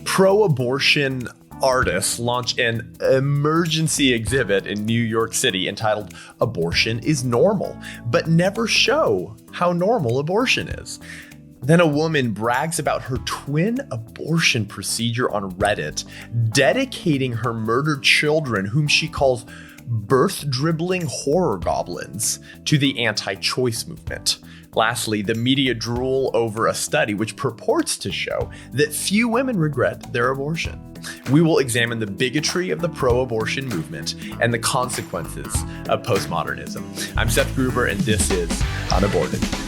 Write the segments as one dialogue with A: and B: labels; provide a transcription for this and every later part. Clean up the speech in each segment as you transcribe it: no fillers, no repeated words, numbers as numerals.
A: Pro-abortion artists launch an emergency exhibit in New York City entitled "Abortion is Normal," but never show how normal abortion is. Then a woman brags about her twin abortion procedure on Reddit, dedicating her murdered children, whom she calls birth dribbling horror goblins, to the anti-choice movement. Lastly, the media drool over a study which purports to show that few women regret their abortion. We will examine the bigotry of the pro-abortion movement and the consequences of postmodernism. I'm Seth Gruber, and this is UnAborted.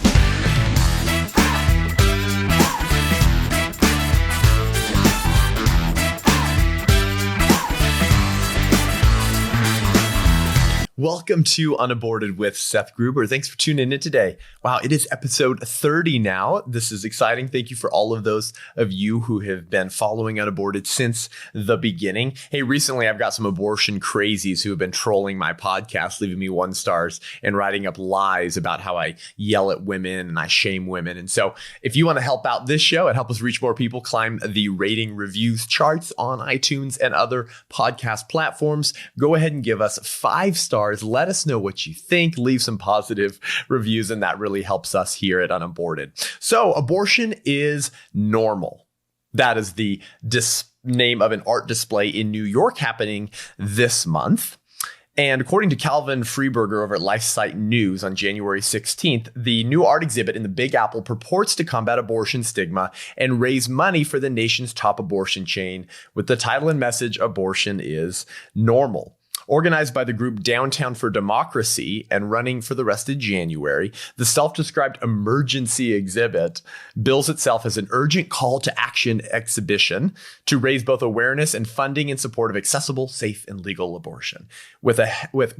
A: Welcome to UnAborted with Seth Gruber. Thanks for tuning in today. Wow, it is episode 30 now. This is exciting. Thank you for all of those of you who have been following UnAborted since the beginning. Hey, recently I've got some abortion crazies who have been trolling my podcast, leaving me 1 stars and writing up lies about how I yell at women and I shame women. And so if you want to help out this show and help us reach more people, climb the rating reviews charts on iTunes and other podcast platforms, go ahead and give us 5 stars. Let us know what you think. Leave some positive reviews, and that really helps us here at UnAborted. So, abortion is normal. That is the name of an art display in New York happening this month. And according to Calvin Freeberger over at LifeSite News on January 16th, the new art exhibit in the Big Apple purports to combat abortion stigma and raise money for the nation's top abortion chain with the title and message, "Abortion is Normal." Organized by the group Downtown for Democracy and running for the rest of January, the self-described emergency exhibit bills itself as an urgent call to action exhibition to raise both awareness and funding in support of accessible, safe, and legal abortion. With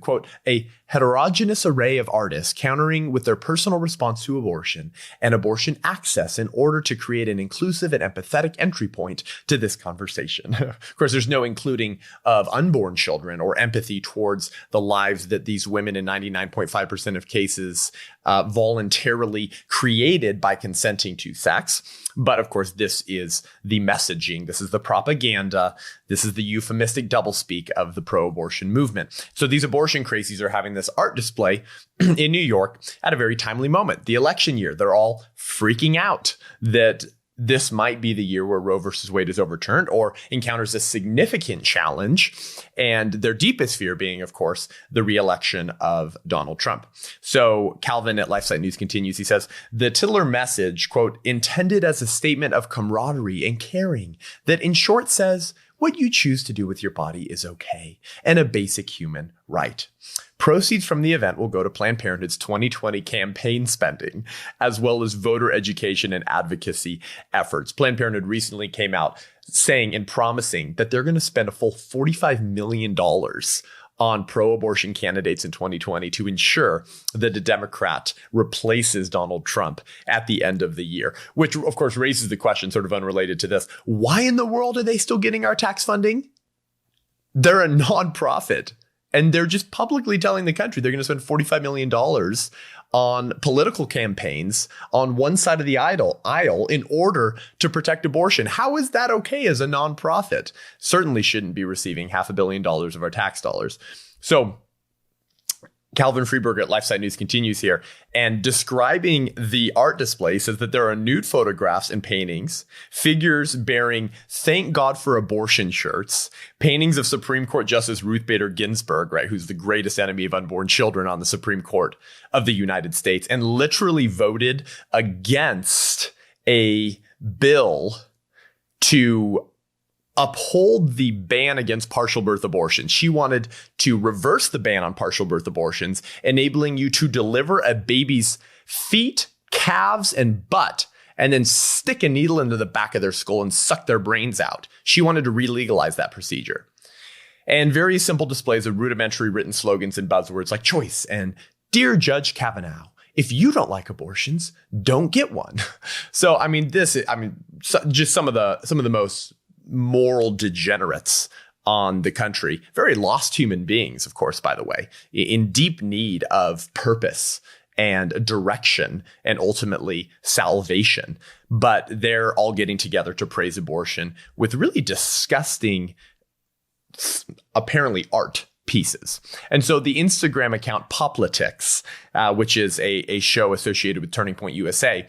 A: quote, a heterogeneous array of artists countering with their personal response to abortion and abortion access in order to create an inclusive and empathetic entry point to this conversation. Of course, there's no including of unborn children or empathy towards the lives that these women in 99.5% of cases voluntarily created by consenting to sex. But of course, this is the messaging. This is the propaganda. This is the euphemistic doublespeak of the pro-abortion movement. So these abortion crazies are having this art display in New York at a very timely moment. The election year, they're all freaking out that this might be the year where Roe versus Wade is overturned or encounters a significant challenge, and their deepest fear being, of course, the re-election of Donald Trump. So Calvin at LifeSite News continues. He says, the titular message, quote, intended as a statement of camaraderie and caring that in short says, what you choose to do with your body is okay and a basic human right. Proceeds from the event will go to Planned Parenthood's 2020 campaign spending, as well as voter education and advocacy efforts. Planned Parenthood recently came out saying and promising that they're going to spend a full $45 million on pro-abortion candidates in 2020 to ensure that a Democrat replaces Donald Trump at the end of the year, which of course raises the question, sort of unrelated to this, why in the world are they still getting our tax funding? They're a nonprofit. And they're just publicly telling the country they're going to spend $45 million on political campaigns on one side of the aisle in order to protect abortion. How is that okay as a nonprofit? Certainly shouldn't be receiving $500 million of our tax dollars. So Calvin Freeberger at LifeSite News continues here and describing the art display says that there are nude photographs and paintings, figures bearing "Thank God for Abortion" shirts, paintings of Supreme Court Justice Ruth Bader Ginsburg, right, who's the greatest enemy of unborn children on the Supreme Court of the United States, and literally voted against a bill to uphold the ban against partial birth abortion. She wanted to reverse the ban on partial birth abortions, enabling you to deliver a baby's feet, calves, and butt, and then stick a needle into the back of their skull and suck their brains out. She wanted to re-legalize that procedure. And very simple displays of rudimentary written slogans and buzzwords like choice and Dear Judge Kavanaugh, if you don't like abortions, don't get one. So, just some of the most moral degenerates on the country, very lost human beings, of course, by the way, in deep need of purpose and direction and ultimately salvation. But they're all getting together to praise abortion with really disgusting, apparently, art pieces. And so the Instagram account Poplitics, which is a show associated with Turning Point USA,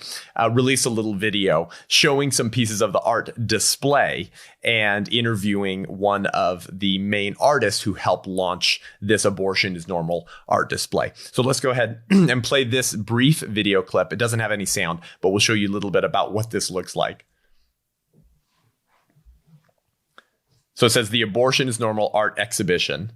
A: released a little video showing some pieces of the art display and interviewing one of the main artists who helped launch this Abortion is Normal art display. So let's go ahead and play this brief video clip. It doesn't have any sound, but we'll show you a little bit about what this looks like. So it says the Abortion is Normal art exhibition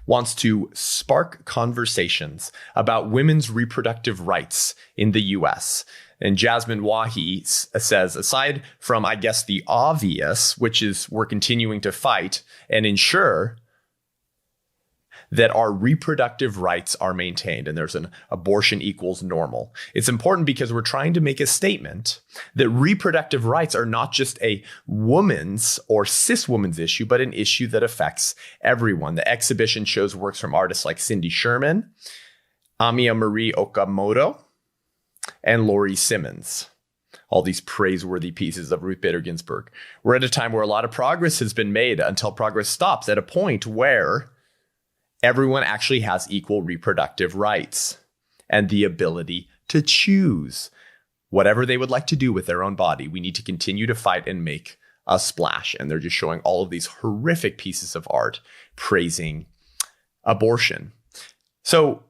A: wants to spark conversations about women's reproductive rights in the U.S. And Jasmine Wahi says, aside from, I guess, the obvious, which is we're continuing to fight and ensure that our reproductive rights are maintained and there's an abortion equals normal. It's important because we're trying to make a statement that reproductive rights are not just a woman's or cis woman's issue, but an issue that affects everyone. The exhibition shows works from artists like Cindy Sherman, Amiya Marie Okamoto, and Laurie Simmons. All these praiseworthy pieces of Ruth Bader Ginsburg. We're at a time where a lot of progress has been made until progress stops at a point where everyone actually has equal reproductive rights and the ability to choose whatever they would like to do with their own body. We need to continue to fight and make a splash. And they're just showing all of these horrific pieces of art praising abortion. So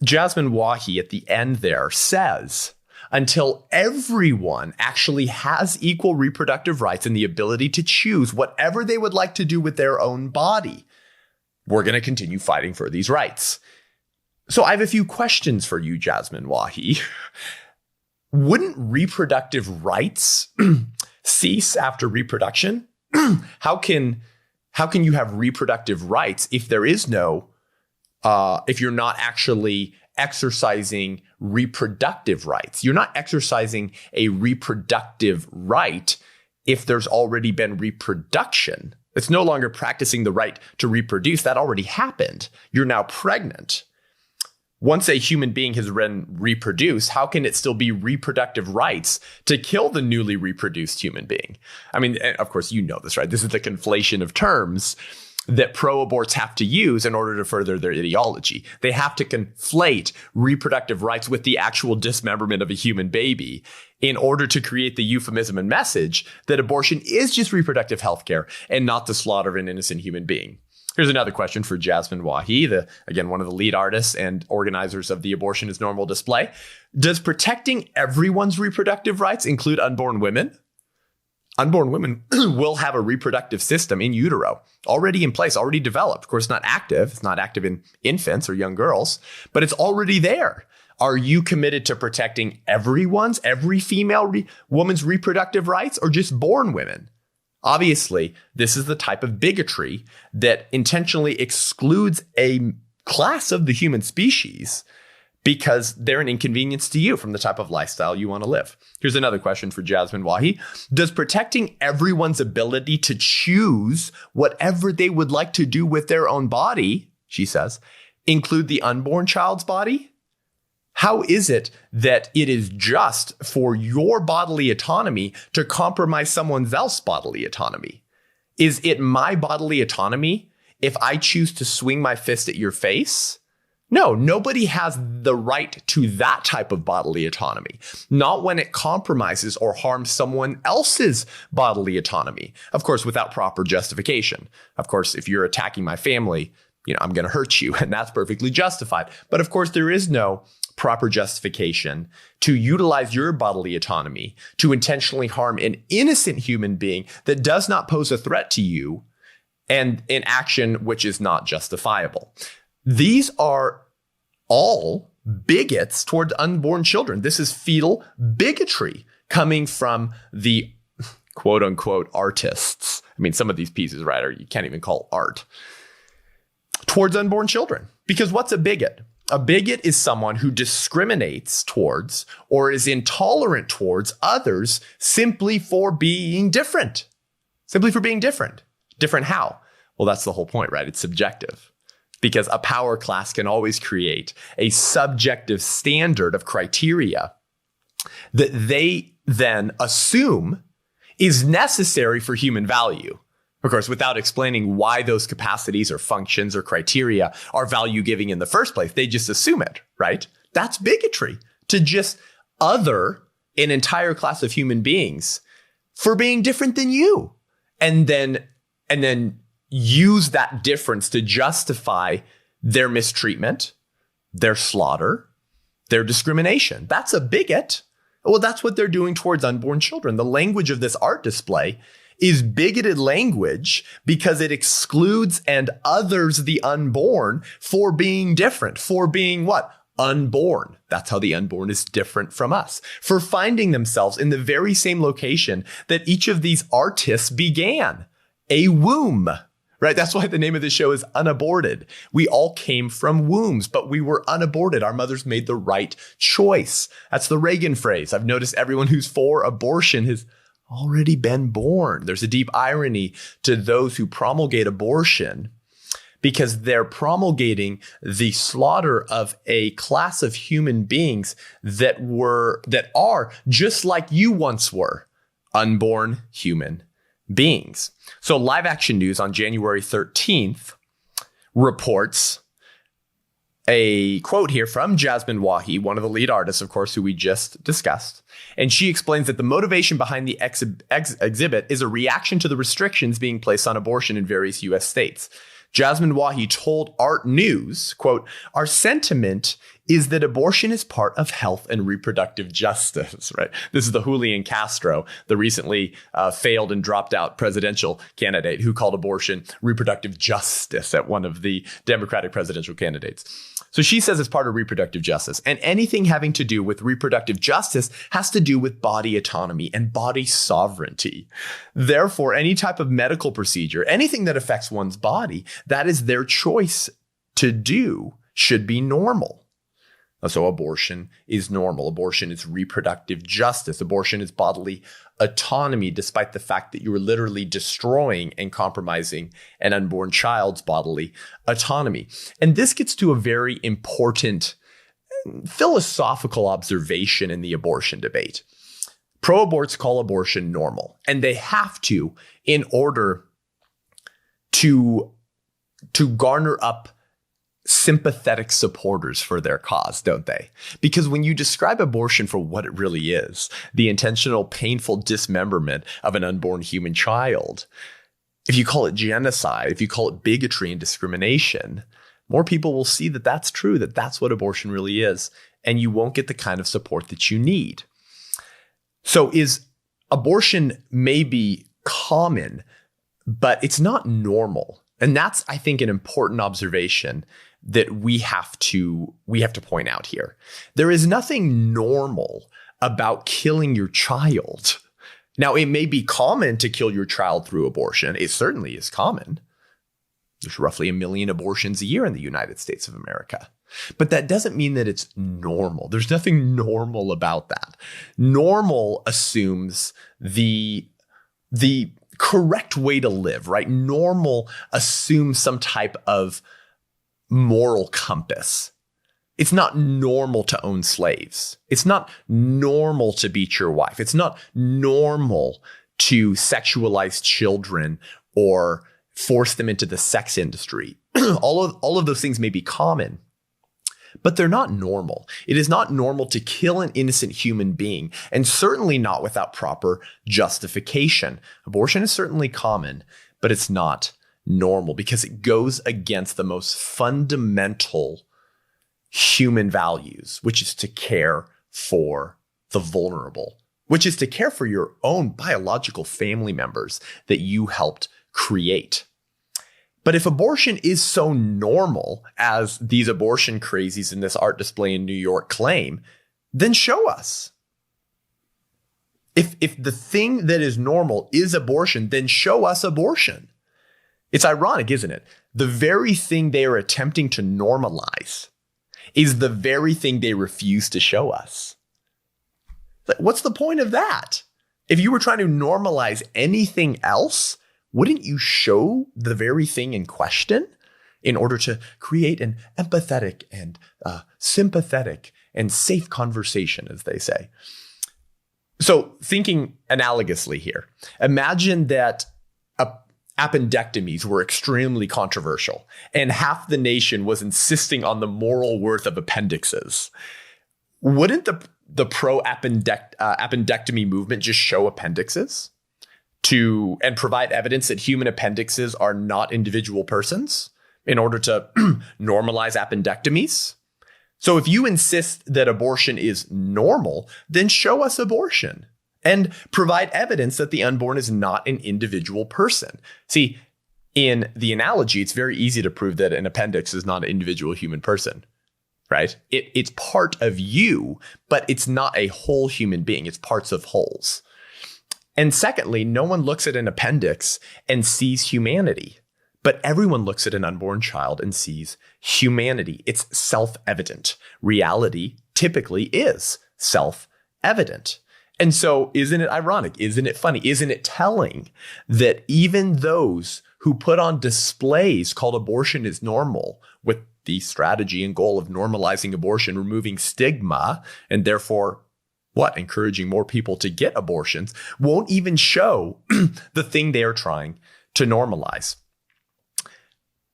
A: Jasmine Wahi at the end there says, until everyone actually has equal reproductive rights and the ability to choose whatever they would like to do with their own body, we're going to continue fighting for these rights. So I have a few questions for you, Jasmine Wahi. Wouldn't reproductive rights cease after reproduction? How can you have reproductive rights if there is no, if you're not actually exercising reproductive rights? You're not exercising a reproductive right if there's already been reproduction. It's no longer practicing the right to reproduce. That already happened. You're now pregnant. Once a human being has been reproduced, how can it still be reproductive rights to kill the newly reproduced human being? I mean, of course, you know this, right? This is the conflation of terms that pro-aborts have to use in order to further their ideology. They have to conflate reproductive rights with the actual dismemberment of a human baby in order to create the euphemism and message that abortion is just reproductive health care and not the slaughter of an innocent human being. Here's another question for Jasmine Wahi, again, one of the lead artists and organizers of the Abortion is Normal display. Does protecting everyone's reproductive rights include unborn women? Unborn women will have a reproductive system in utero already in place, already developed. Of course, it's not active. It's not active in infants or young girls, but it's already there. Are you committed to protecting every female woman's reproductive rights or just born women? Obviously, this is the type of bigotry that intentionally excludes a class of the human species because they're an inconvenience to you from the type of lifestyle you want to live. Here's another question for Jasmine Wahi. Does protecting everyone's ability to choose whatever they would like to do with their own body, she says, include the unborn child's body? How is it that it is just for your bodily autonomy to compromise someone else's bodily autonomy? Is it my bodily autonomy if I choose to swing my fist at your face? No, nobody has the right to that type of bodily autonomy, not when it compromises or harms someone else's bodily autonomy. Of course, without proper justification. Of course, if you're attacking my family, I'm going to hurt you, and that's perfectly justified. But of course, there is no proper justification to utilize your bodily autonomy to intentionally harm an innocent human being that does not pose a threat to you and an action which is not justifiable. These are all bigots toward unborn children. This is fetal bigotry coming from the quote unquote artists. I mean, some of these pieces, right, you can't even call art, towards unborn children. Because what's a bigot? A bigot is someone who discriminates towards or is intolerant towards others simply for being different. Simply for being different. Different how? Well, that's the whole point, right? It's subjective. because a power class can always create a subjective standard of criteria that they then assume is necessary for human value. Of course, without explaining why those capacities or functions or criteria are value giving in the first place, they just assume it, right? That's bigotry, to just other an entire class of human beings for being different than you. And then use that difference to justify their mistreatment, their slaughter, their discrimination. That's a bigot. Well, that's what they're doing towards unborn children. The language of this art display is bigoted language because it excludes and others the unborn for being different, for being what? Unborn. That's how the unborn is different from us, for finding themselves in the very same location that each of these artists began, a womb. Right? That's why the name of the show is UnAborted. We all came from wombs, but we were unaborted. Our mothers made the right choice. That's the Reagan phrase. I've noticed everyone who's for abortion has already been born. There's a deep irony to those who promulgate abortion because they're promulgating the slaughter of a class of human beings that are just like you once were, unborn human beings. So Live Action News on January 13th reports a quote here from Jasmine Wahi, one of the lead artists, of course, who we just discussed. And she explains that the motivation behind the exhibit is a reaction to the restrictions being placed on abortion in various U.S. states. Jasmine Wahi told Art News, quote, "Our sentiment is that abortion is part of health and reproductive justice," right? This is the Julian Castro, the recently failed and dropped out presidential candidate who called abortion reproductive justice at one of the Democratic presidential candidates. So she says it's part of reproductive justice, and anything having to do with reproductive justice has to do with body autonomy and body sovereignty. Therefore, any type of medical procedure, anything that affects one's body, that is their choice to do, should be normal. So abortion is normal. Abortion is reproductive justice. Abortion is bodily autonomy, despite the fact that you are literally destroying and compromising an unborn child's bodily autonomy. And this gets to a very important philosophical observation in the abortion debate. Pro-aborts call abortion normal, and they have to in order to garner up sympathetic supporters for their cause, don't they? Because when you describe abortion for what it really is, the intentional, painful dismemberment of an unborn human child, if you call it genocide, if you call it bigotry and discrimination, more people will see that that's true, that that's what abortion really is, and you won't get the kind of support that you need. So abortion may be common, but it's not normal. And that's, I think, an important observation that we have to point out here. There is nothing normal about killing your child. Now, it may be common to kill your child through abortion. It certainly is common. There's roughly 1 million abortions a year in the United States of America. But that doesn't mean that it's normal. There's nothing normal about that. Normal assumes the correct way to live, right? Normal assumes some type of moral compass. It's not normal to own slaves. It's not normal to beat your wife. It's not normal to sexualize children or force them into the sex industry. All of those things may be common, but they're not normal. It is not normal to kill an innocent human being, and certainly not without proper justification. Abortion is certainly common, but it's not normal because it goes against the most fundamental human values, which is to care for the vulnerable, which is to care for your own biological family members that you helped create. But if abortion is so normal as these abortion crazies in this art display in New York claim, then show us. If the thing that is normal is abortion, then show us abortion. It's ironic, isn't it? The very thing they are attempting to normalize is the very thing they refuse to show us. What's the point of that? If you were trying to normalize anything else, wouldn't you show the very thing in question? in order to create an empathetic and sympathetic and safe conversation, as they say. So thinking analogously here, imagine that appendectomies were extremely controversial and half the nation was insisting on the moral worth of appendixes. Wouldn't the pro-appendectomy movement just show appendixes and provide evidence that human appendixes are not individual persons in order to normalize appendectomies? So if you insist that abortion is normal, then show us abortion and provide evidence that the unborn is not an individual person. See, in the analogy, it's very easy to prove that an appendix is not an individual human person, right? It's part of you, but it's not a whole human being. It's parts of wholes. And secondly, no one looks at an appendix and sees humanity, but everyone looks at an unborn child and sees humanity. It's self-evident. Reality typically is self-evident. And so isn't it ironic? Isn't it funny? Isn't it telling that even those who put on displays called abortion is normal with the strategy and goal of normalizing abortion, removing stigma, and therefore encouraging more people to get abortions, won't even show the thing they are trying to normalize.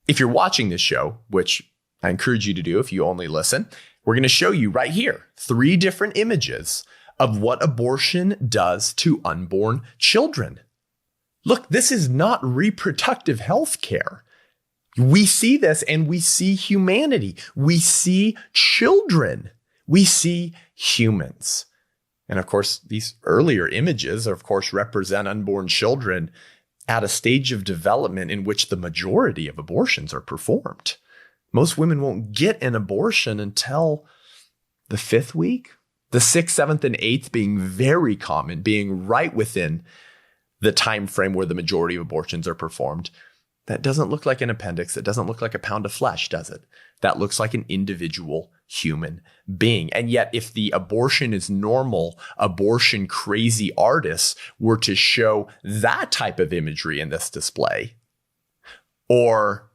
A: If you're watching this show, which I encourage you to do if you only listen, we're going to show you right here 3 different images of what abortion does to unborn children. Look, this is not reproductive health care. We see this and we see humanity. We see children. We see humans. And of course, these earlier images, of course, represent unborn children at a stage of development in which the majority of abortions are performed. Most women won't get an abortion until the 5th week, the 6th, 7th, and 8th being very common, being right within the time frame where the majority of abortions are performed. That doesn't look like an appendix. That doesn't look like a pound of flesh, does it? That looks like an individual human being. And yet, if the abortion is normal, abortion crazy artists were to show that type of imagery in this display, or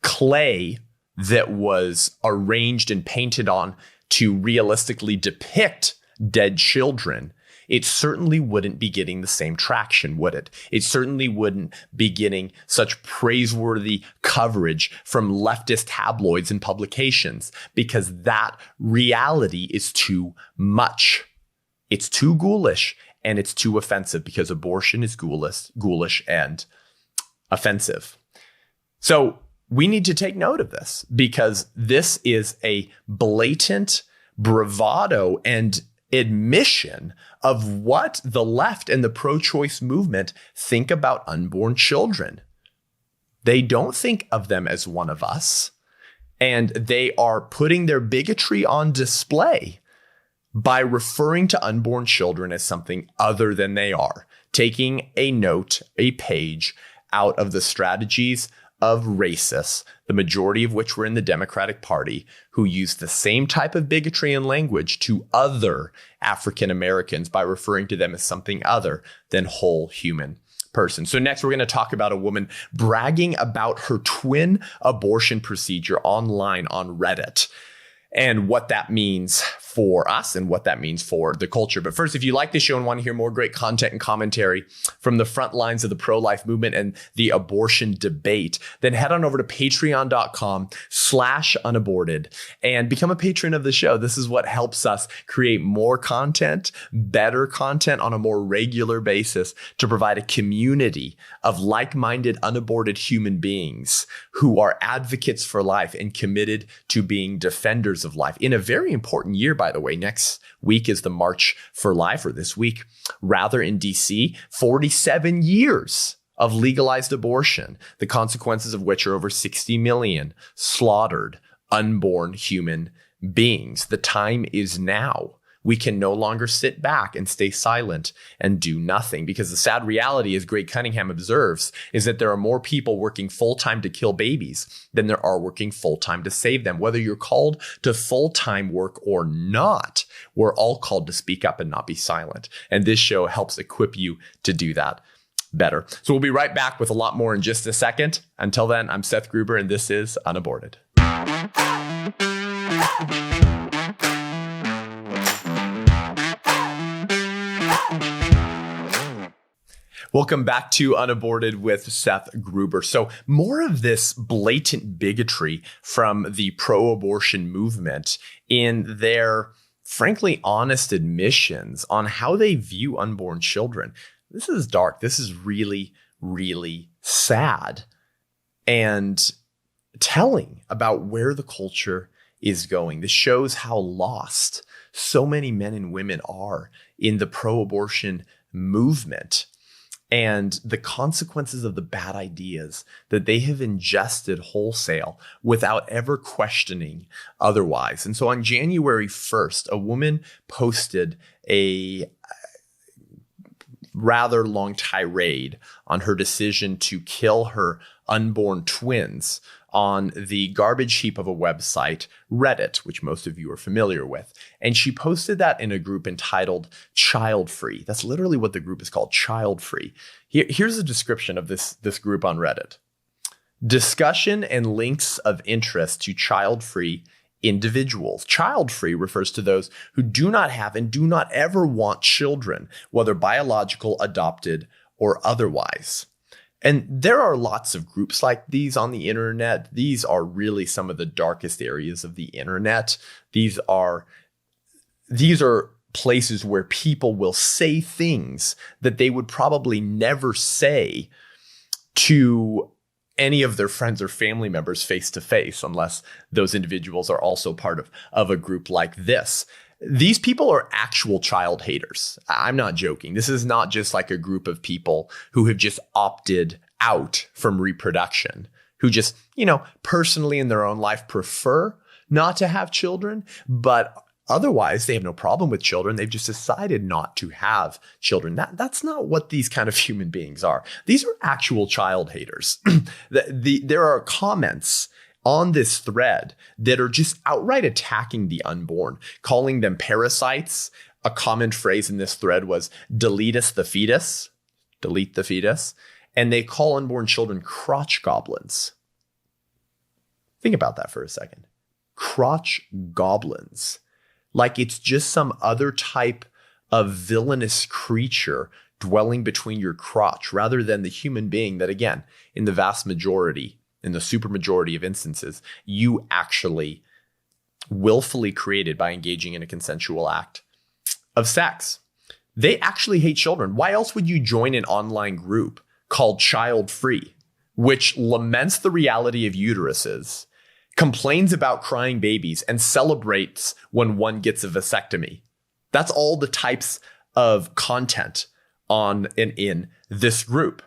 A: clay that was arranged and painted on to realistically depict dead children, it certainly wouldn't be getting the same traction, would it? It certainly wouldn't be getting such praiseworthy coverage from leftist tabloids and publications, because that reality is too much. It's too ghoulish and it's too offensive, because abortion is ghoulish and offensive. So we need to take note of this, because this is a blatant bravado and admission of what the left and the pro-choice movement think about unborn children. They don't think of them as one of us, and they are putting their bigotry on display by referring to unborn children as something other than they are, taking a note, a page out of the strategies of racists, the majority of which were in the Democratic Party, who used the same type of bigotry and language to other African Americans by referring to them as something other than whole human person. So next, we're going to talk about a woman bragging about her twin abortion procedure online on Reddit, and what that means for us and what that means for the culture. But first, if you like this show and want to hear more great content and commentary from the front lines of the pro-life movement and the abortion debate, then head on over to patreon.com/unaborted and become a patron of the show. This is what helps us create more content, better content on a more regular basis, to provide a community of like-minded, unaborted human beings who are advocates for life and committed to being defenders of life in a very important year, by the way. Next week is the March for Life, or this week, rather, in DC. 47 years of legalized abortion, the consequences of which are over 60 million slaughtered unborn human beings. The time is now. We can no longer sit back and stay silent and do nothing, because the sad reality, as Greg Cunningham observes, is that there are more people working full-time to kill babies than there are working full-time to save them. Whether you're called to full-time work or not, we're all called to speak up and not be silent. And this show helps equip you to do that better. So we'll be right back with a lot more in just a second. Until then, I'm Seth Gruber, and this is UnAborted. Welcome back to UnAborted with Seth Gruber. So more of this blatant bigotry from the pro-abortion movement in their, frankly, honest admissions on how they view unborn children. This is dark. This is really, really sad and telling about where the culture is going. This shows how lost so many men and women are in the pro-abortion movement and the consequences of the bad ideas that they have ingested wholesale without ever questioning otherwise. And so on January 1st, a woman posted a rather long tirade on her decision to kill her unborn twins on the garbage heap of a website, Reddit, which most of you are familiar with. And she posted that in a group entitled Child Free. That's literally what the group is called, Child Free. Here's a description of this group on Reddit. Discussion and links of interest to child-free individuals. Child-free refers to those who do not have and do not ever want children, whether biological, adopted, or otherwise. And there are lots of groups like these on the internet. These are really some of the darkest areas of the internet. These are places where people will say things that they would probably never say to any of their friends or family members face to face, unless those individuals are also part of a group like this. These people are actual child haters. I'm not joking. This is not just like a group of people who have just opted out from reproduction, who just, personally in their own life prefer not to have children, but otherwise they have no problem with children. They've just decided not to have children. That's not what these kind of human beings are. These are actual child haters. There are comments on this thread that are just outright attacking the unborn, calling them parasites. A common phrase in this thread was delete the fetus. And they call unborn children crotch goblins. Think about that for a second. Crotch goblins. Like it's just some other type of villainous creature dwelling between your crotch rather than the human being that, again, in the vast majority, in the supermajority of instances, you actually willfully created by engaging in a consensual act of sex. They actually hate children. Why else would you join an online group called Child Free, which laments the reality of uteruses, complains about crying babies, and celebrates when one gets a vasectomy? That's all the types of content on and in this group.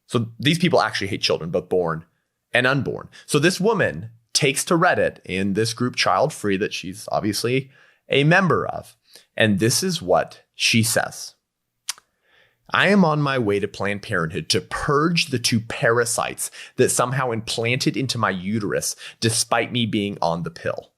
A: So these people actually hate children, both born and unborn. So this woman takes to Reddit in this group Child Free that she's obviously a member of. And this is what she says. I am on my way to Planned Parenthood to purge the two parasites that somehow implanted into my uterus despite me being on the pill.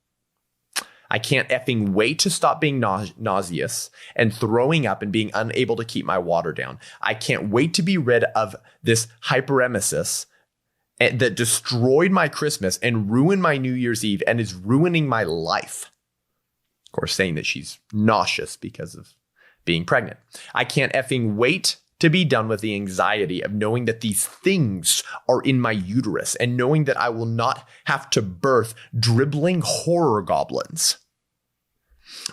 A: I can't effing wait to stop being nauseous and throwing up and being unable to keep my water down. I can't wait to be rid of this hyperemesis that destroyed my Christmas and ruined my New Year's Eve and is ruining my life. Of course, saying that she's nauseous because of being pregnant. I can't effing wait to be done with the anxiety of knowing that these things are in my uterus and knowing that I will not have to birth dribbling horror goblins.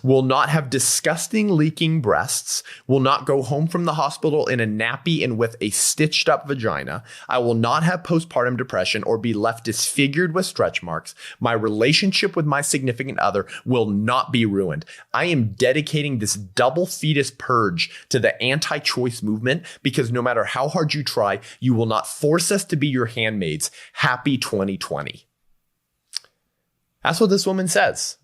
A: Will not have disgusting leaking breasts, will not go home from the hospital in a nappy and with a stitched up vagina. I will not have postpartum depression or be left disfigured with stretch marks. My relationship with my significant other will not be ruined. I am dedicating this double fetus purge to the anti-choice movement because no matter how hard you try, you will not force us to be your handmaids. Happy 2020. That's what this woman says.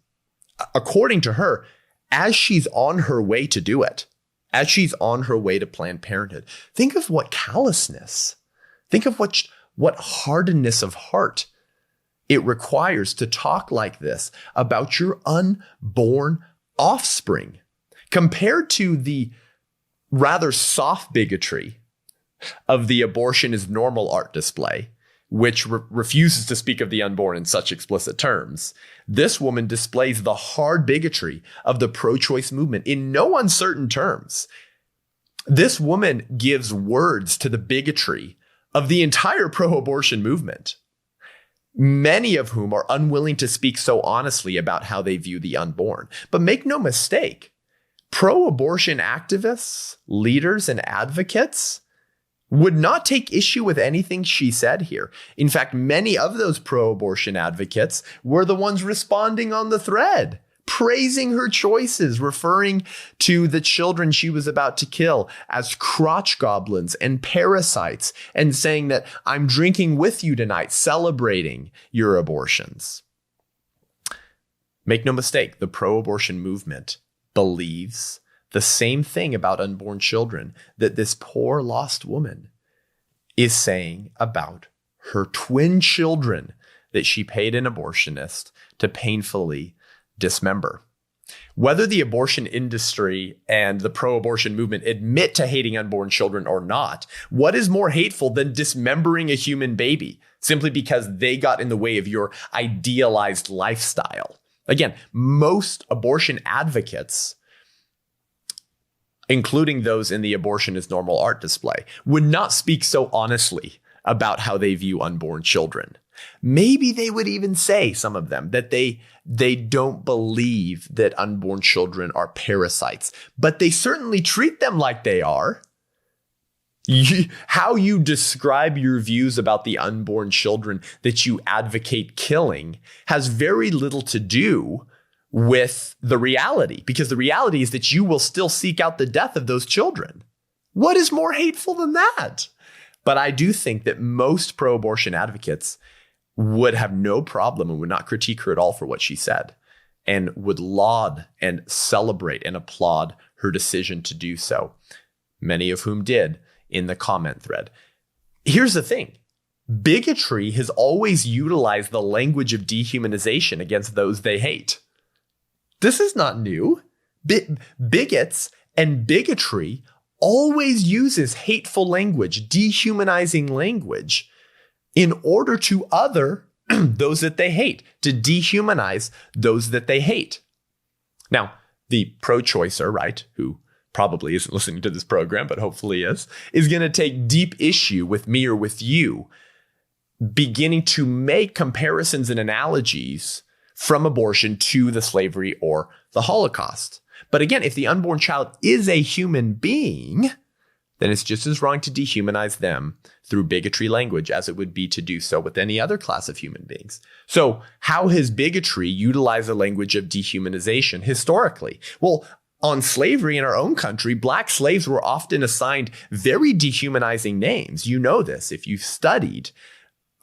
A: According to her, as she's on her way to do it, as she's on her way to Planned Parenthood, think of what callousness, think of what hardness of heart it requires to talk like this about your unborn offspring, compared to the rather soft bigotry of the abortion is normal art display, which refuses to speak of the unborn in such explicit terms, this woman displays the hard bigotry of the pro-choice movement in no uncertain terms. This woman gives words to the bigotry of the entire pro-abortion movement, many of whom are unwilling to speak so honestly about how they view the unborn. But make no mistake, pro-abortion activists, leaders, and advocates would not take issue with anything she said here. In fact, many of those pro-abortion advocates were the ones responding on the thread, praising her choices, referring to the children she was about to kill as crotch goblins and parasites, and saying that I'm drinking with you tonight, celebrating your abortions. Make no mistake, the pro-abortion movement believes the same thing about unborn children that this poor lost woman is saying about her twin children that she paid an abortionist to painfully dismember. Whether the abortion industry and the pro-abortion movement admit to hating unborn children or not, what is more hateful than dismembering a human baby simply because they got in the way of your idealized lifestyle? Again, most abortion advocates, including those in the abortion is normal art display, would not speak so honestly about how they view unborn children. Maybe they would even say, some of them, that they don't believe that unborn children are parasites, but they certainly treat them like they are. How you describe your views about the unborn children that you advocate killing has very little to do with the reality, because the reality is that you will still seek out the death of those children. What is more hateful than that? But I do think that most pro-abortion advocates would have no problem and would not critique her at all for what she said, and would laud and celebrate and applaud her decision to do so, many of whom did in the comment thread. Here's the thing. Bigotry has always utilized the language of dehumanization against those they hate. This is not new. Bigots and bigotry always uses hateful language, dehumanizing language, in order to other those that they hate, to dehumanize those that they hate. Now, the pro-choicer, right, who probably isn't listening to this program, but hopefully is going to take deep issue with me or with you, beginning to make comparisons and analogies from abortion to the slavery or the Holocaust. But again, if the unborn child is a human being, then it's just as wrong to dehumanize them through bigotry language as it would be to do so with any other class of human beings. So how has bigotry utilized the language of dehumanization historically? Well, on slavery in our own country, Black slaves were often assigned very dehumanizing names. You know this if you've studied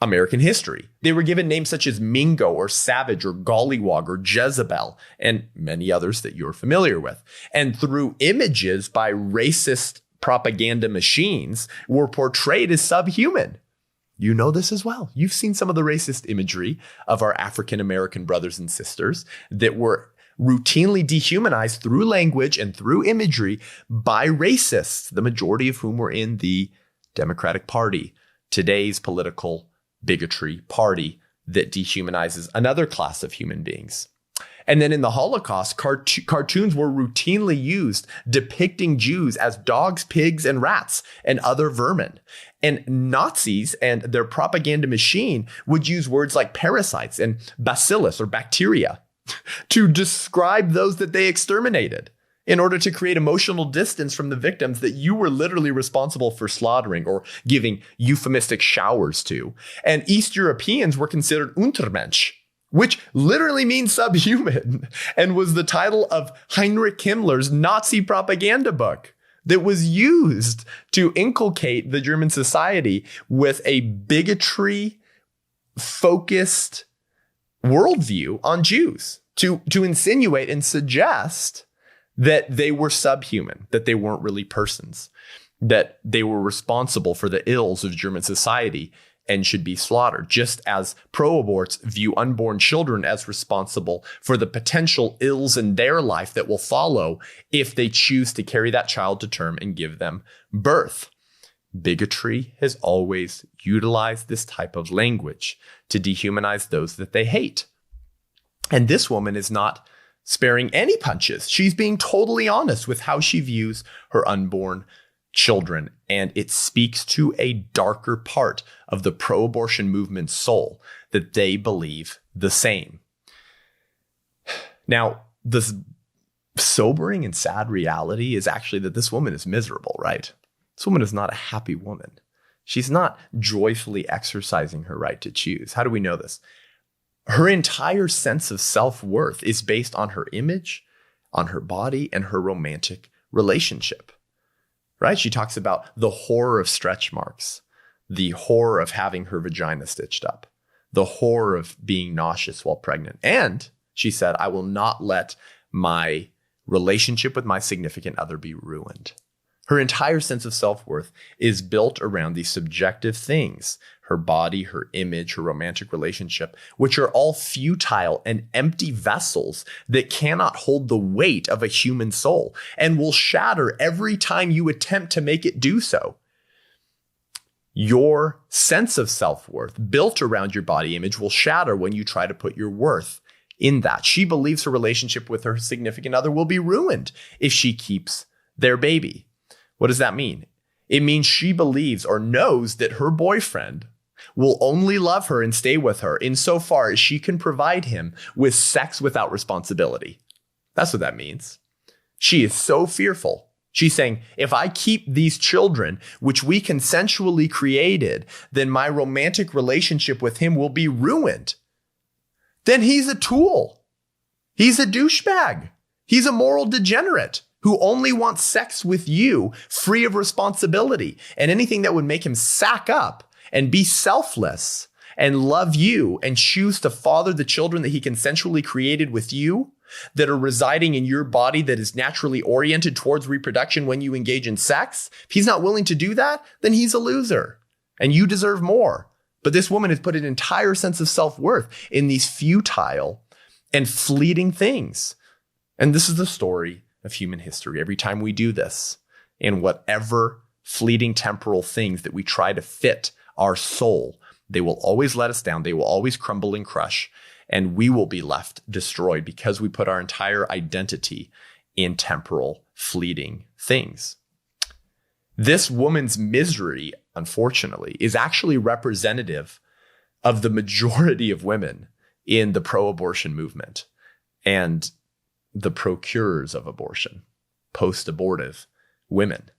A: American history. They were given names such as Mingo or Savage or Gollywog or Jezebel and many others that you're familiar with. And through images by racist propaganda machines were portrayed as subhuman. You know this as well. You've seen some of the racist imagery of our African American brothers and sisters that were routinely dehumanized through language and through imagery by racists, the majority of whom were in the Democratic Party, today's political bigotry party that dehumanizes another class of human beings. And then in the Holocaust, cartoons were routinely used depicting Jews as dogs, pigs, and rats and other vermin. And Nazis and their propaganda machine would use words like parasites and bacillus or bacteria to describe those that they exterminated in order to create emotional distance from the victims that you were literally responsible for slaughtering or giving euphemistic showers to. And East Europeans were considered Untermensch, which literally means subhuman, and was the title of Heinrich Himmler's Nazi propaganda book that was used to inculcate the German society with a bigotry-focused worldview on Jews, to insinuate and suggest that they were subhuman, that they weren't really persons, that they were responsible for the ills of German society and should be slaughtered, just as pro-aborts view unborn children as responsible for the potential ills in their life that will follow if they choose to carry that child to term and give them birth. Bigotry has always utilized this type of language to dehumanize those that they hate. And this woman is not sparing any punches. She's being totally honest with how she views her unborn children. And it speaks to a darker part of the pro-abortion movement's soul, that they believe the same. Now, the sobering and sad reality is actually that this woman is miserable, right? This woman is not a happy woman. She's not joyfully exercising her right to choose. How do we know this? Her entire sense of self-worth is based on her image, on her body, and her romantic relationship, right? She talks about the horror of stretch marks, the horror of having her vagina stitched up, the horror of being nauseous while pregnant. And she said, I will not let my relationship with my significant other be ruined. Her entire sense of self-worth is built around these subjective things, her body, her image, her romantic relationship, which are all futile and empty vessels that cannot hold the weight of a human soul and will shatter every time you attempt to make it do so. Your sense of self-worth built around your body image will shatter when you try to put your worth in that. She believes her relationship with her significant other will be ruined if she keeps their baby. What does that mean? It means she believes or knows that her boyfriend will only love her and stay with her insofar as she can provide him with sex without responsibility. That's what that means. She is so fearful. She's saying, if I keep these children, which we consensually created, then my romantic relationship with him will be ruined. Then he's a tool. He's a douchebag. He's a moral degenerate who only wants sex with you free of responsibility, and anything that would make him sack up and be selfless and love you and choose to father the children that he consensually created with you, that are residing in your body, that is naturally oriented towards reproduction when you engage in sex. If he's not willing to do that, then he's a loser and you deserve more. But this woman has put an entire sense of self-worth in these futile and fleeting things. And this is the story of human history. Every time we do this, in whatever fleeting temporal things that we try to fit our soul, they will always let us down. They will always crumble and crush, and we will be left destroyed because we put our entire identity in temporal, fleeting things. This woman's misery, unfortunately, is actually representative of the majority of women in the pro-abortion movement and the procurers of abortion, post-abortive women.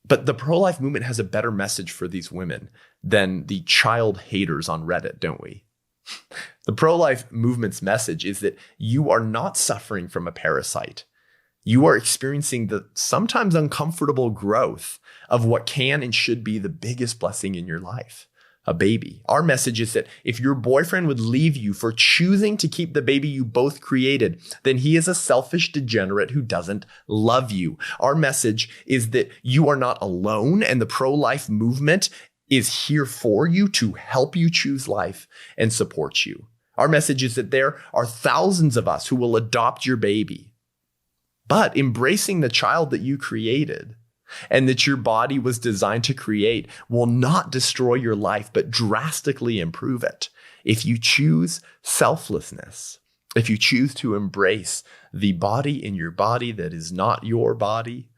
A: But the pro-life movement has a better message for these women than the child haters on Reddit, don't we? The pro-life movement's message is that you are not suffering from a parasite. You are experiencing the sometimes uncomfortable growth of what can and should be the biggest blessing in your life, a baby. Our message is that if your boyfriend would leave you for choosing to keep the baby you both created, then he is a selfish degenerate who doesn't love you. Our message is that you are not alone, and the pro-life movement is here for you to help you choose life and support you. Our message is that there are thousands of us who will adopt your baby, but embracing the child that you created and that your body was designed to create will not destroy your life, but drastically improve it. If you choose selflessness, if you choose to embrace the body in your body that is not your body,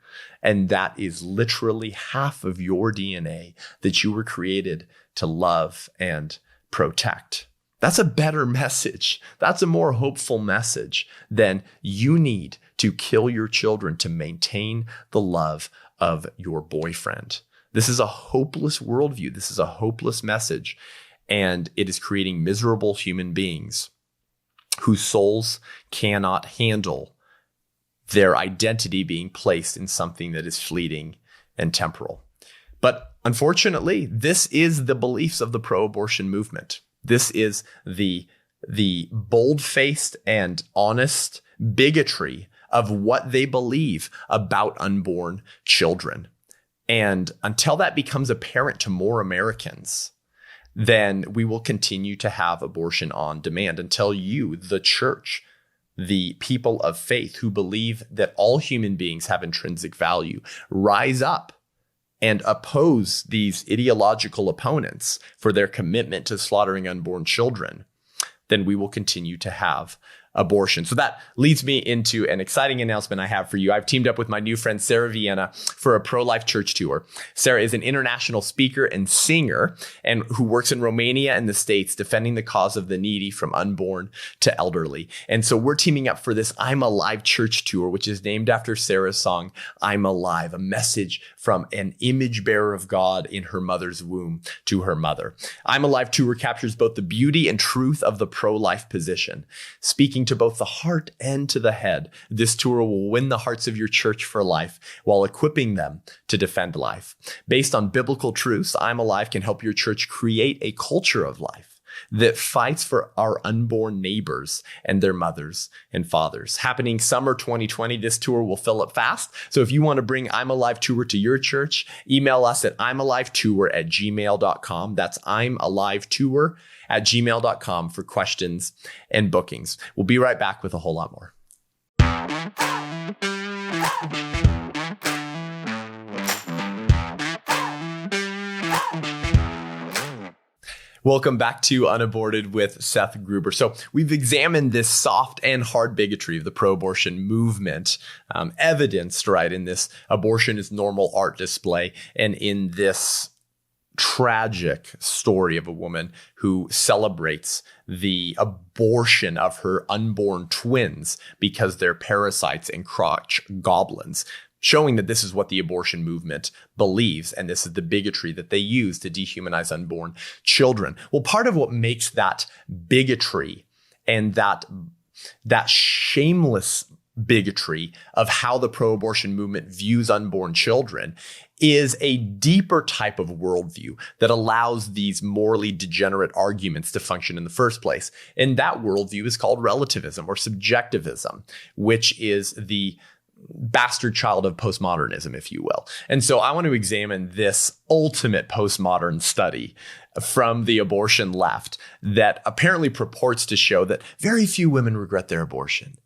A: and that is literally half of your DNA that you were created to love and protect. That's a better message. That's a more hopeful message than you need to kill your children to maintain the love of your boyfriend. This is a hopeless worldview. This is a hopeless message, and it is creating miserable human beings whose souls cannot handle their identity being placed in something that is fleeting and temporal. But unfortunately, this is the beliefs of the pro-abortion movement. This is the bold-faced and honest bigotry of what they believe about unborn children. And until that becomes apparent to more Americans, then we will continue to have abortion on demand until you, the church, the people of faith who believe that all human beings have intrinsic value, rise up and oppose these ideological opponents for their commitment to slaughtering unborn children, then we will continue to have abortion. So that leads me into an exciting announcement I have for you. I've teamed up with my new friend, Sarah Vienna, for a pro-life church tour. Sarah is an international speaker and singer and who works in Romania and the States defending the cause of the needy from unborn to elderly. And so we're teaming up for this I'm Alive church tour, which is named after Sarah's song, I'm Alive, a message from an image bearer of God in her mother's womb to her mother. I'm Alive tour captures both the beauty and truth of the pro-life position, speaking to both the heart and to the head. This tour will win the hearts of your church for life while equipping them to defend life. Based on biblical truths, I'm Alive can help your church create a culture of life that fights for our unborn neighbors and their mothers and fathers. Happening summer 2020, this tour will fill up fast. So if you want to bring I'm Alive tour to your church, email us at imalive tour@gmail.com. That's imalive tour@gmail.com for questions and bookings. We'll be right back with a whole lot more. Welcome back to UnAborted with Seth Gruber. So we've examined this soft and hard bigotry of the pro-abortion movement, evidenced right in this abortion is normal art display and in this tragic story of a woman who celebrates the abortion of her unborn twins because they're parasites and crotch goblins, showing that this is what the abortion movement believes, and this is the bigotry that they use to dehumanize unborn children. Well, part of what makes that bigotry and that shameless bigotry of how the pro-abortion movement views unborn children is a deeper type of worldview that allows these morally degenerate arguments to function in the first place. And that worldview is called relativism or subjectivism, which is the bastard child of postmodernism, if you will. And so I want to examine this ultimate postmodern study from the abortion left that apparently purports to show that very few women regret their abortion.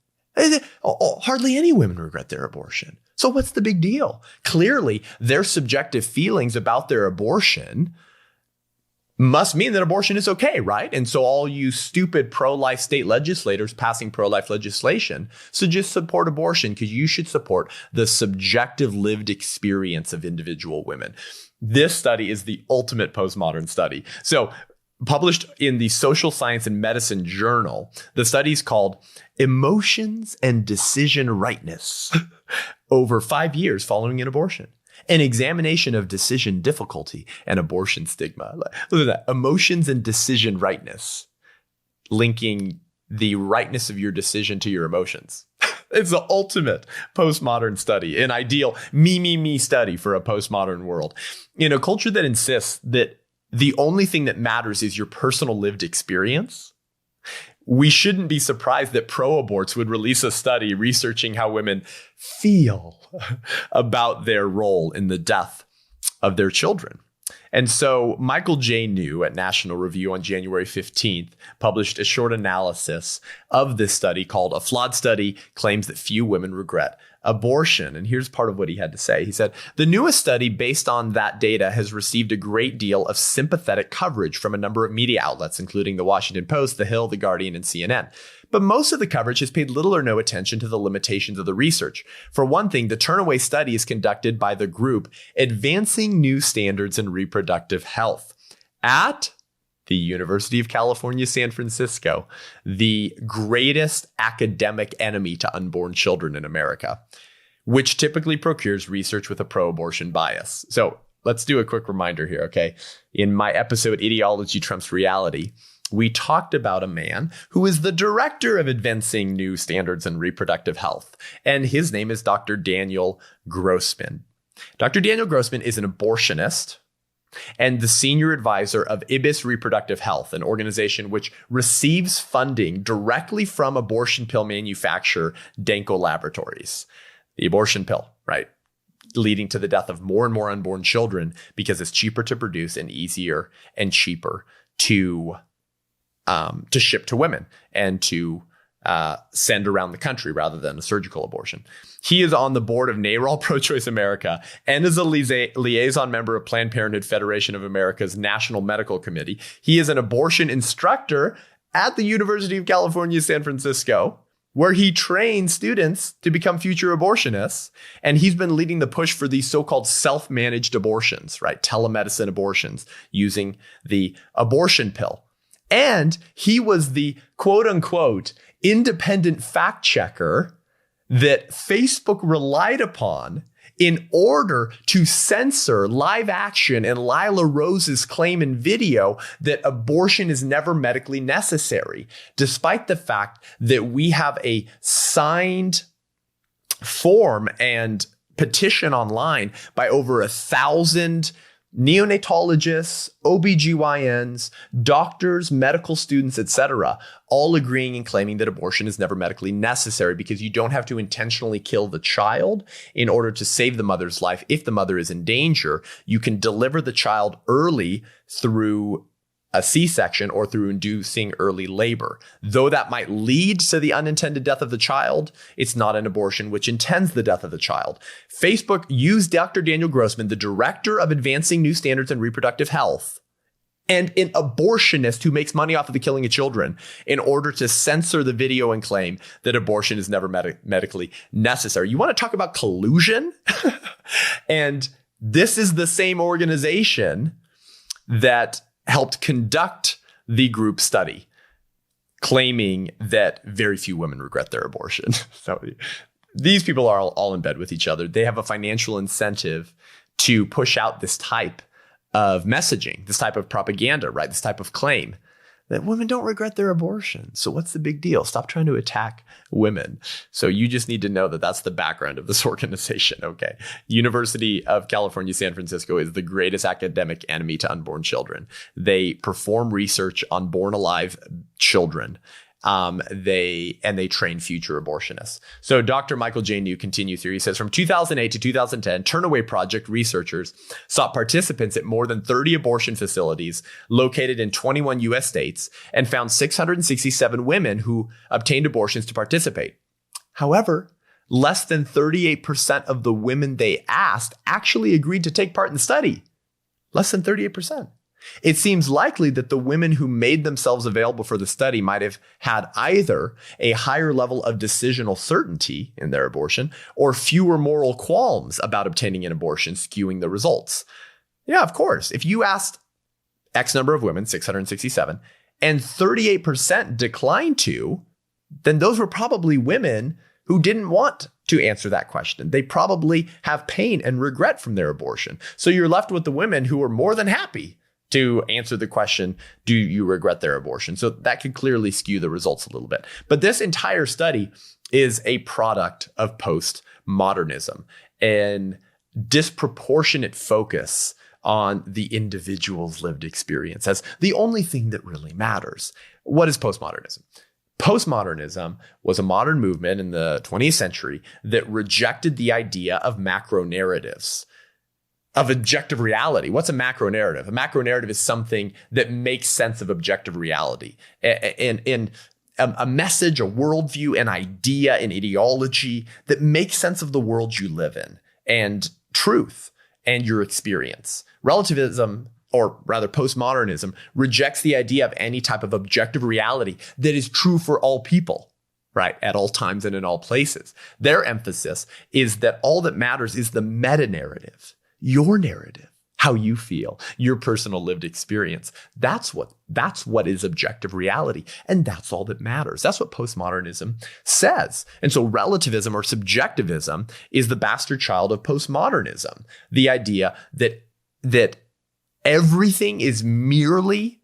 A: Hardly any women regret their abortion. So what's the big deal? Clearly, their subjective feelings about their abortion must mean that abortion is okay, right? And so all you stupid pro-life state legislators passing pro-life legislation should just support abortion because you should support the subjective lived experience of individual women. This study is the ultimate postmodern study. So published in the Social Science and Medicine Journal, the study is called Emotions and Decision Rightness over 5 years following an abortion. An examination of decision difficulty and abortion stigma. Look at that. Emotions and decision rightness. Linking the rightness of your decision to your emotions. It's the ultimate postmodern study, an ideal me study for a postmodern world. In a culture that insists that the only thing that matters is your personal lived experience, we shouldn't be surprised that pro-aborts would release a study researching how women feel about their role in the death of their children. And so Michael J. New at National Review on January 15th published a short analysis of this study called A Flawed Study Claims That Few Women Regret Abortion. And here's part of what he had to say. He said, the newest study based on that data has received a great deal of sympathetic coverage from a number of media outlets, including the Washington Post, The Hill, The Guardian, and CNN. But most of the coverage has paid little or no attention to the limitations of the research. For one thing, the Turnaway study is conducted by the group Advancing New Standards in Reproductive Health at the University of California, San Francisco, the greatest academic enemy to unborn children in America, which typically procures research with a pro-abortion bias. So let's do a quick reminder here, okay? In my episode, Ideology Trumps Reality, we talked about a man who is the director of Advancing New Standards in Reproductive Health, and his name is Dr. Daniel Grossman. Dr. Daniel Grossman is an abortionist and the senior advisor of IBIS Reproductive Health, an organization which receives funding directly from abortion pill manufacturer Danko Laboratories. The abortion pill, right? Leading to the death of more and more unborn children because it's cheaper to produce and easier and cheaper to ship to women and to send around the country rather than a surgical abortion. He is on the board of NARAL Pro-Choice America and is a liaison member of Planned Parenthood Federation of America's National Medical Committee. He is an abortion instructor at the University of California, San Francisco, where he trains students to become future abortionists. And he's been leading the push for these so-called self-managed abortions, right? Telemedicine abortions using the abortion pill. And he was the quote unquote independent fact checker that Facebook relied upon in order to censor live action and Lila Rose's claim in video that abortion is never medically necessary, despite the fact that we have a signed form and petition online by over 1,000 neonatologists, OBGYNs, doctors, medical students, etc., all agreeing and claiming that abortion is never medically necessary because you don't have to intentionally kill the child in order to save the mother's life. If the mother is in danger, you can deliver the child early through a C-section or through inducing early labor. Though that might lead to the unintended death of the child, it's not an abortion which intends the death of the child. Facebook used Dr. Daniel Grossman, the director of Advancing New Standards in Reproductive Health, and an abortionist who makes money off of the killing of children, in order to censor the video and claim that abortion is never medically necessary. You want to talk about collusion? And this is the same organization that helped conduct the group study, claiming that very few women regret their abortion. So these people are all in bed with each other. They have a financial incentive to push out this type of messaging, this type of propaganda, right? This type of claim that women don't regret their abortion. So what's the big deal? Stop trying to attack women. So you just need to know that that's the background of this organization. Okay. University of California, San Francisco is the greatest academic enemy to unborn children. They perform research on born alive children. They train future abortionists. So Dr. Michael J. New continues here. He says, from 2008 to 2010, Turnaway Project researchers sought participants at more than 30 abortion facilities located in 21 U.S. states and found 667 women who obtained abortions to participate. However, less than 38% of the women they asked actually agreed to take part in the study. Less than 38%. It seems likely that the women who made themselves available for the study might have had either a higher level of decisional certainty in their abortion or fewer moral qualms about obtaining an abortion, skewing the results. Yeah, of course. If you asked X number of women, 667, and 38% declined to, then those were probably women who didn't want to answer that question. They probably have pain and regret from their abortion. So you're left with the women who are more than happy to answer the question, do you regret their abortion? So that could clearly skew the results a little bit. But this entire study is a product of postmodernism and disproportionate focus on the individual's lived experience as the only thing that really matters. What is postmodernism? Postmodernism was a modern movement in the 20th century that rejected the idea of macro narratives, of objective reality. What's a macro narrative? A macro narrative is something that makes sense of objective reality. And a message, a worldview, an idea, an ideology that makes sense of the world you live in and truth and your experience. Relativism, or rather postmodernism, rejects the idea of any type of objective reality that is true for all people, right? At all times and in all places. Their emphasis is that all that matters is the meta-narrative. Your narrative, how you feel, your personal lived experience. That's what is objective reality. And that's all that matters. That's what postmodernism says. And so relativism or subjectivism is the bastard child of postmodernism. The idea that everything is merely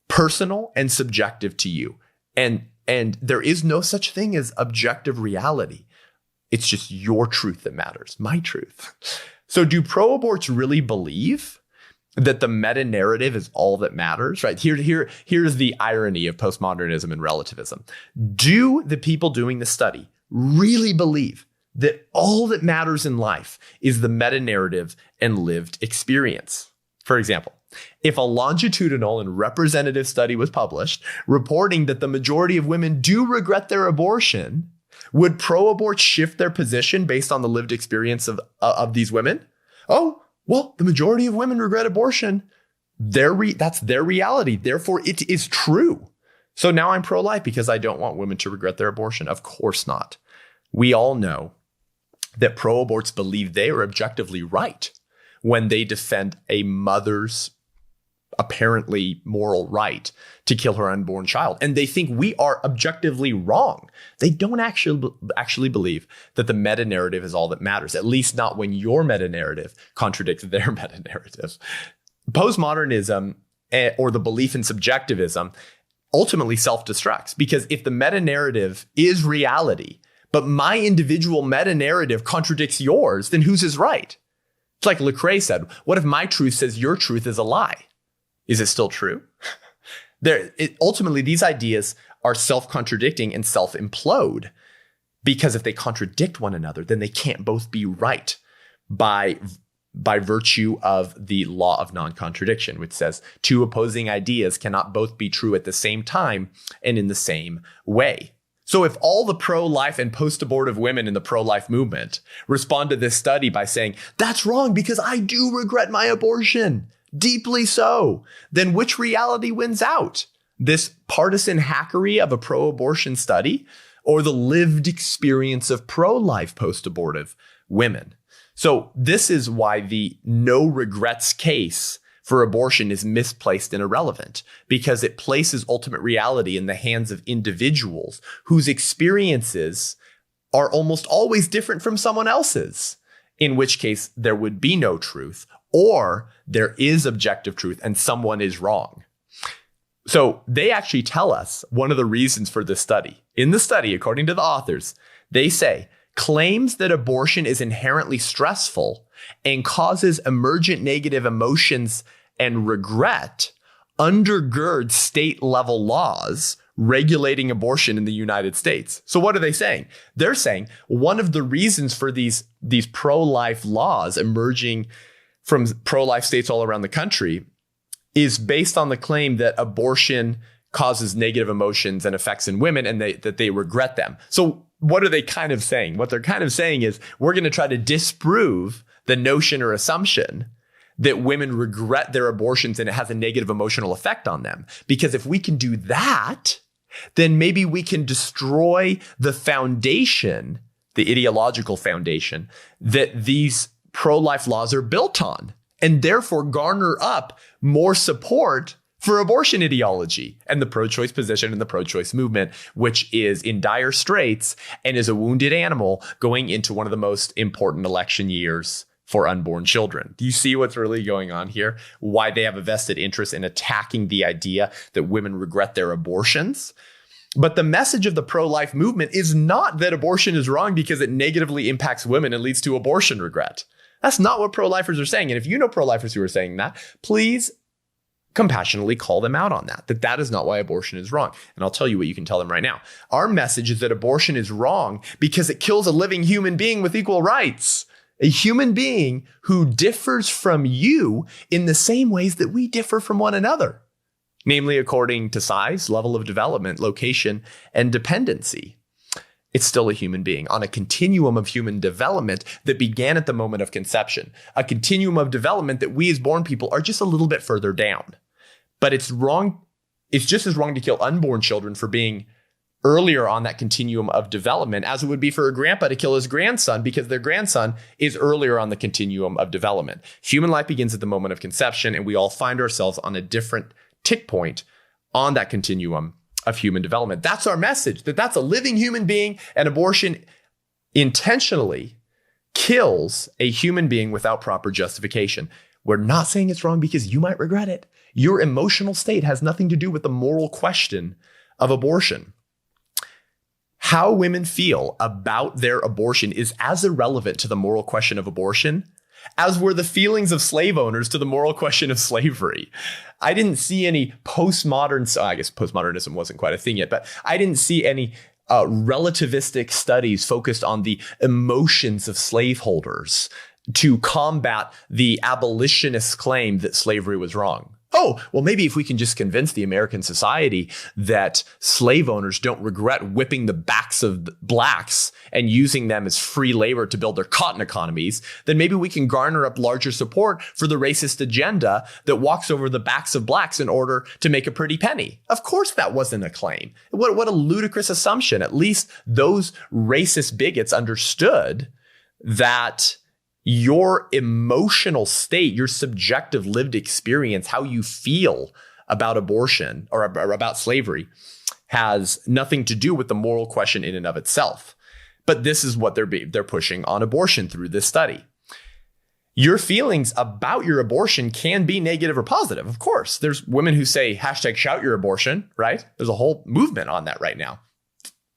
A: personal and subjective to you. And there is no such thing as objective reality. It's just your truth that matters, my truth. So do pro-aborts really believe that the meta-narrative is all that matters, right? Here's the irony of postmodernism and relativism. Do the people doing the study really believe that all that matters in life is the meta-narrative and lived experience? For example, If a longitudinal and representative study was published reporting that the majority of women do regret their abortion, would pro-abort shift their position based on the lived experience of these women? Oh, well, the majority of women regret abortion. That's their reality. Therefore, it is true. So now I'm pro-life because I don't want women to regret their abortion. Of course not. We all know that pro-aborts believe they are objectively right when they defend a mother's apparently moral right to kill her unborn child. And they think we are objectively wrong. They don't actually believe that the meta-narrative is all that matters, at least not when your meta-narrative contradicts their meta-narrative. Postmodernism, or the belief in subjectivism, ultimately self-destructs, because if the meta-narrative is reality, but my individual meta-narrative contradicts yours, then whose is right? It's like Lecrae said, what if my truth says your truth is a lie? Is it still true? Ultimately, these ideas are self-contradicting and self-implode, because if they contradict one another, then they can't both be right by virtue of the law of non-contradiction, which says two opposing ideas cannot both be true at the same time and in the same way. So if all the pro-life and post-abortive women in the pro-life movement respond to this study by saying, that's wrong because I do regret my abortion, deeply so, then which reality wins out? This partisan hackery of a pro-abortion study, or the lived experience of pro-life post-abortive women? So this is why the no regrets case for abortion is misplaced and irrelevant, because it places ultimate reality in the hands of individuals whose experiences are almost always different from someone else's, in which case there would be no truth, or there is objective truth and someone is wrong. So they actually tell us one of the reasons for this study. In the study, according to the authors, they say claims that abortion is inherently stressful and causes emergent negative emotions and regret undergird state-level laws regulating abortion in the United States. So what are they saying? They're saying one of the reasons for these pro-life laws emerging from pro-life states all around the country is based on the claim that abortion causes negative emotions and effects in women, and that they regret them. So what are they kind of saying? What they're kind of saying is we're going to try to disprove the notion or assumption that women regret their abortions and it has a negative emotional effect on them. Because if we can do that, then maybe we can destroy the foundation, the ideological foundation that these pro-life laws are built on, and therefore garner up more support for abortion ideology and the pro-choice position and the pro-choice movement, which is in dire straits and is a wounded animal going into one of the most important election years for unborn children. Do you see what's really going on here? Why they have a vested interest in attacking the idea that women regret their abortions? But the message of the pro-life movement is not that abortion is wrong because it negatively impacts women and leads to abortion regret. That's not what pro-lifers are saying. And if you know pro-lifers who are saying that, please compassionately call them out on that is not why abortion is wrong. And I'll tell you what you can tell them right now. Our message is that abortion is wrong because it kills a living human being with equal rights. A human being who differs from you in the same ways that we differ from one another, namely according to size, level of development, location, and dependency. It's still a human being on a continuum of human development that began at the moment of conception, a continuum of development that we as born people are just a little bit further down. But it's wrong. It's just as wrong to kill unborn children for being earlier on that continuum of development as it would be for a grandpa to kill his grandson because their grandson is earlier on the continuum of development. Human life begins at the moment of conception, and we all find ourselves on a different tick point on that continuum of human development. That's our message, that's a living human being, and abortion intentionally kills a human being without proper justification. We're not saying it's wrong because you might regret it. Your emotional state has nothing to do with the moral question of abortion. How women feel about their abortion is as irrelevant to the moral question of abortion as were the feelings of slave owners to the moral question of slavery. I didn't see any I guess postmodernism wasn't quite a thing yet, but I didn't see any relativistic studies focused on the emotions of slaveholders to combat the abolitionist claim that slavery was wrong. Oh, well, maybe if we can just convince the American society that slave owners don't regret whipping the backs of blacks and using them as free labor to build their cotton economies, then maybe we can garner up larger support for the racist agenda that walks over the backs of blacks in order to make a pretty penny. Of course, that wasn't a claim. What a ludicrous assumption. At least those racist bigots understood that your emotional state, your subjective lived experience, how you feel about abortion or about slavery has nothing to do with the moral question in and of itself. But this is what they're pushing on abortion through this study. Your feelings about your abortion can be negative or positive. Of course, there's women who say #shout your abortion, right? There's a whole movement on that right now.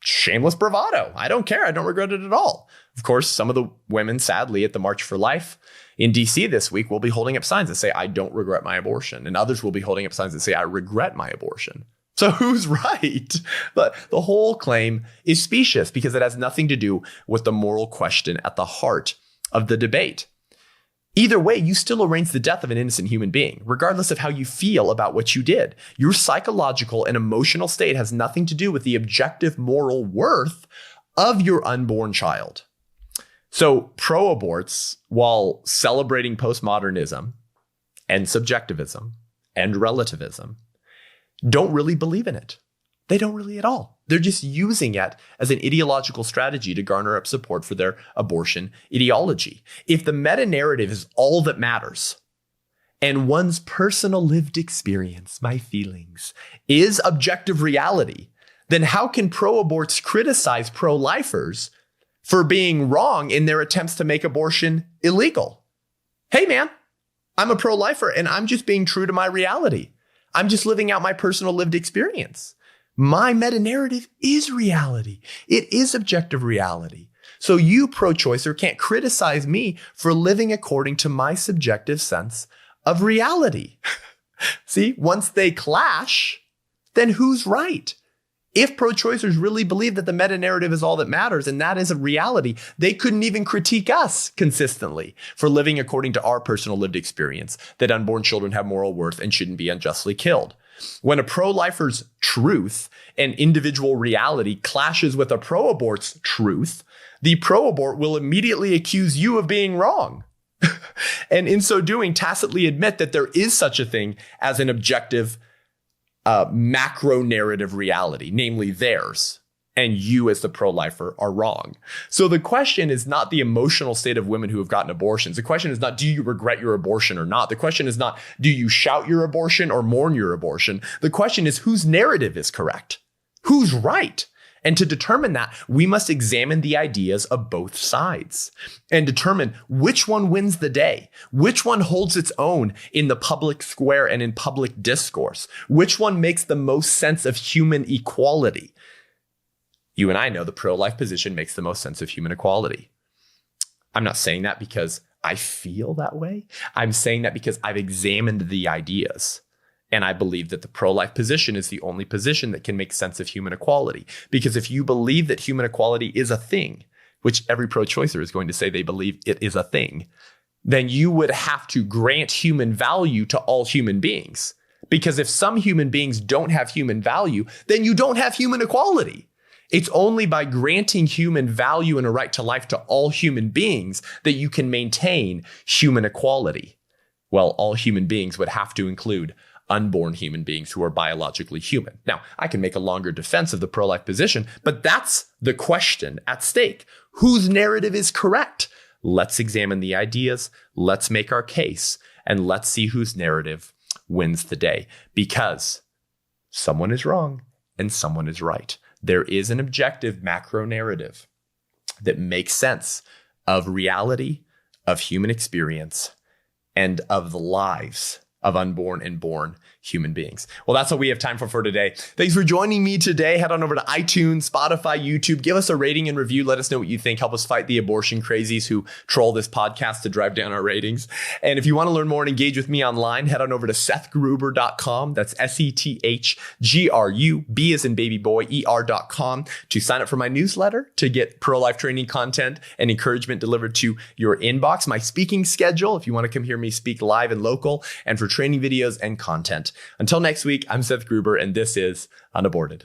A: Shameless bravado. I don't care. I don't regret it at all. Of course, some of the women, sadly, at the March for Life in DC this week will be holding up signs that say, I don't regret my abortion. And others will be holding up signs that say, I regret my abortion. So who's right? But the whole claim is specious because it has nothing to do with the moral question at the heart of the debate. Either way, you still arrange the death of an innocent human being, regardless of how you feel about what you did. Your psychological and emotional state has nothing to do with the objective moral worth of your unborn child. So pro-aborts, while celebrating postmodernism and subjectivism and relativism, don't really believe in it. They don't really at all. They're just using it as an ideological strategy to garner up support for their abortion ideology. If the meta-narrative is all that matters, and one's personal lived experience, my feelings, is objective reality, then how can pro-aborts criticize pro-lifers for being wrong in their attempts to make abortion illegal? Hey, man, I'm a pro-lifer and I'm just being true to my reality. I'm just living out my personal lived experience. My meta-narrative is reality. It is objective reality. So you, pro-choicer, can't criticize me for living according to my subjective sense of reality. See, once they clash, then who's right? If pro-choicers really believe that the meta-narrative is all that matters and that is a reality, they couldn't even critique us consistently for living according to our personal lived experience, that unborn children have moral worth and shouldn't be unjustly killed. When a pro-lifer's truth and individual reality clashes with a pro-abort's truth, the pro-abort will immediately accuse you of being wrong. And in so doing, tacitly admit that there is such a thing as an objective macro narrative reality, namely theirs, and you as the pro-lifer are wrong. So the question is not the emotional state of women who have gotten abortions. The question is not, do you regret your abortion or not? The question is not, do you shout your abortion or mourn your abortion? The question is, whose narrative is correct? Who's right? And to determine that, we must examine the ideas of both sides and determine which one wins the day, which one holds its own in the public square and in public discourse, which one makes the most sense of human equality. You and I know the pro-life position makes the most sense of human equality. I'm not saying that because I feel that way. I'm saying that because I've examined the ideas. And I believe that the pro-life position is the only position that can make sense of human equality. Because if you believe that human equality is a thing, which every pro-choicer is going to say they believe it is a thing, then you would have to grant human value to all human beings. Because if some human beings don't have human value, then you don't have human equality. It's only by granting human value and a right to life to all human beings that you can maintain human equality. Well, all human beings would have to include unborn human beings who are biologically human. Now, I can make a longer defense of the pro-life position, but that's the question at stake. Whose narrative is correct? Let's examine the ideas, let's make our case, and let's see whose narrative wins the day. Because someone is wrong and someone is right. There is an objective macro narrative that makes sense of reality, of human experience, and of the lives of unborn and born human beings. Well, that's all we have time for today. Thanks for joining me today. Head on over to iTunes, Spotify, YouTube. Give us a rating and review. Let us know what you think. Help us fight the abortion crazies who troll this podcast to drive down our ratings. And if you want to learn more and engage with me online, head on over to sethgruber.com. That's SETHGRU, B as in baby boy, ER.com to sign up for my newsletter to get pro-life training content and encouragement delivered to your inbox. My speaking schedule, if you want to come hear me speak live and local, and for training videos and content. Until next week, I'm Seth Gruber, and this is UnAborted.